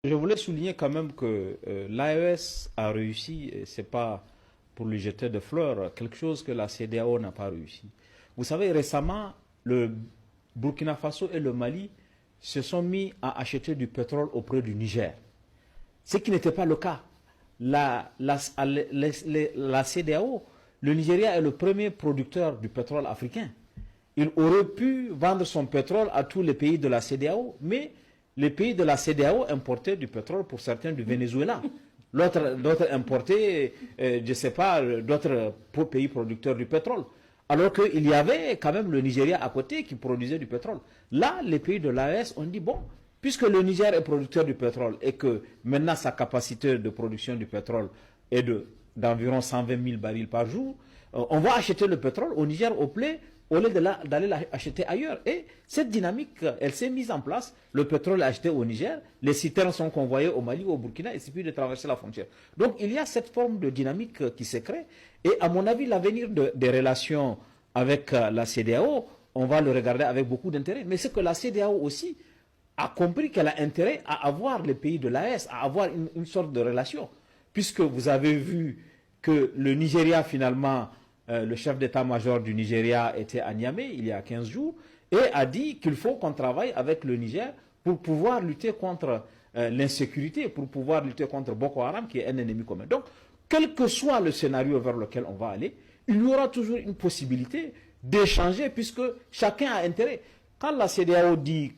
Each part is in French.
Je voulais souligner quand même que l'AES a réussi, et ce n'est pas pour lui jeter de fleurs, quelque chose que la CEDEAO n'a pas réussi. Vous savez, récemment, le Burkina Faso et le Mali se sont mis à acheter du pétrole auprès du Niger, ce qui n'était pas le cas. La CEDEAO, le Nigeria est le premier producteur du pétrole africain. Il aurait pu vendre son pétrole à tous les pays de la CEDEAO, mais les pays de la CEDEAO importaient du pétrole pour certains du Venezuela. D'autres importaient, je ne sais pas, d'autres pays producteurs du pétrole. Alors qu'il y avait quand même le Nigeria à côté qui produisait du pétrole. Là, les pays de l'AES ont dit, bon, puisque le Niger est producteur du pétrole et que maintenant sa capacité de production du pétrole est d'environ 120 000 barils par jour, on va acheter le pétrole au Niger au lieu d'aller l'acheter ailleurs. Et cette dynamique, elle s'est mise en place. Le pétrole est acheté au Niger, les citernes sont convoyées au Mali ou au Burkina, et c'est plus de traverser la frontière. Donc il y a cette forme de dynamique qui se crée. Et à mon avis, l'avenir des relations avec la CEDEAO, on va le regarder avec beaucoup d'intérêt. Mais c'est que la CEDEAO aussi a compris qu'elle a intérêt à avoir les pays de l'AES, à avoir une sorte de relation. Puisque vous avez vu que le Nigeria, finalement, le chef d'état-major du Nigeria était à Niamey il y a 15 jours et a dit qu'il faut qu'on travaille avec le Niger pour pouvoir lutter contre l'insécurité, pour pouvoir lutter contre Boko Haram qui est un ennemi commun. Donc, quel que soit le scénario vers lequel on va aller, il y aura toujours une possibilité d'échanger puisque chacun a intérêt. Quand la CEDEAO dit,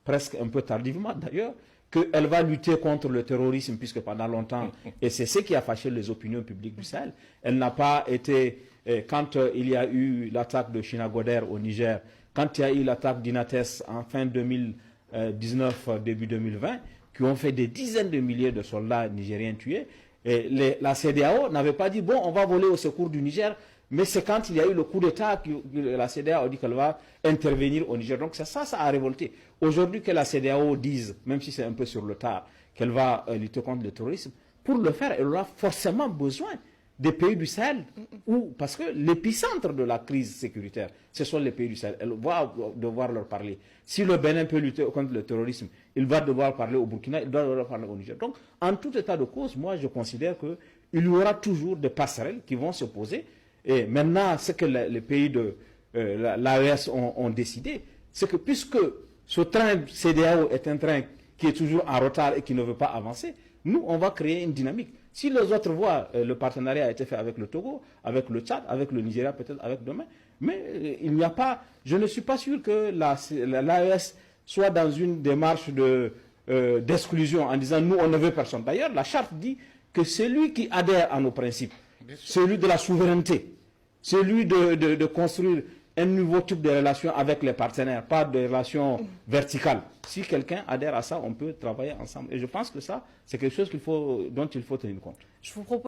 presque un peu tardivement d'ailleurs, qu'elle va lutter contre le terrorisme, puisque pendant longtemps, et c'est ce qui a fâché les opinions publiques du Sahel, elle n'a pas été, quand il y a eu l'attaque de Chinagoder au Niger, quand il y a eu l'attaque d'Inates en fin 2019, début 2020, qui ont fait des dizaines de milliers de soldats nigériens tués, et la CEDEAO n'avait pas dit, bon, on va voler au secours du Niger, mais c'est quand il y a eu le coup d'État que la CEDEAO a dit qu'elle va intervenir au Niger. Donc ça a révolté. Aujourd'hui que la CEDEAO dise, même si c'est un peu sur le tard, qu'elle va lutter contre le terrorisme, pour le faire, elle aura forcément besoin des pays du Sahel, parce que l'épicentre de la crise sécuritaire, ce sont les pays du Sahel. Elle va devoir leur parler. Si le Bénin peut lutter contre le terrorisme, il va devoir parler au Burkina, il doit devoir parler au Niger. Donc, en tout état de cause, moi, je considère qu'il y aura toujours des passerelles qui vont se poser. Et maintenant, ce que les pays de l'AES ont décidé, c'est que puisque ce train CEDEAO est un train qui est toujours en retard et qui ne veut pas avancer, nous, on va créer une dynamique. Si les autres voient, le partenariat a été fait avec le Togo, avec le Tchad, avec le Nigeria, peut-être avec demain, mais il n'y a pas, je ne suis pas sûr que l'AES soit dans une démarche d'exclusion en disant nous, on ne veut personne. D'ailleurs, la charte dit que celui qui adhère à nos principes, celui de la souveraineté, celui de construire un nouveau type de relation avec les partenaires, pas de relation verticale. Si quelqu'un adhère à ça, on peut travailler ensemble. Et je pense que ça, c'est quelque chose dont il faut tenir compte. Je vous propose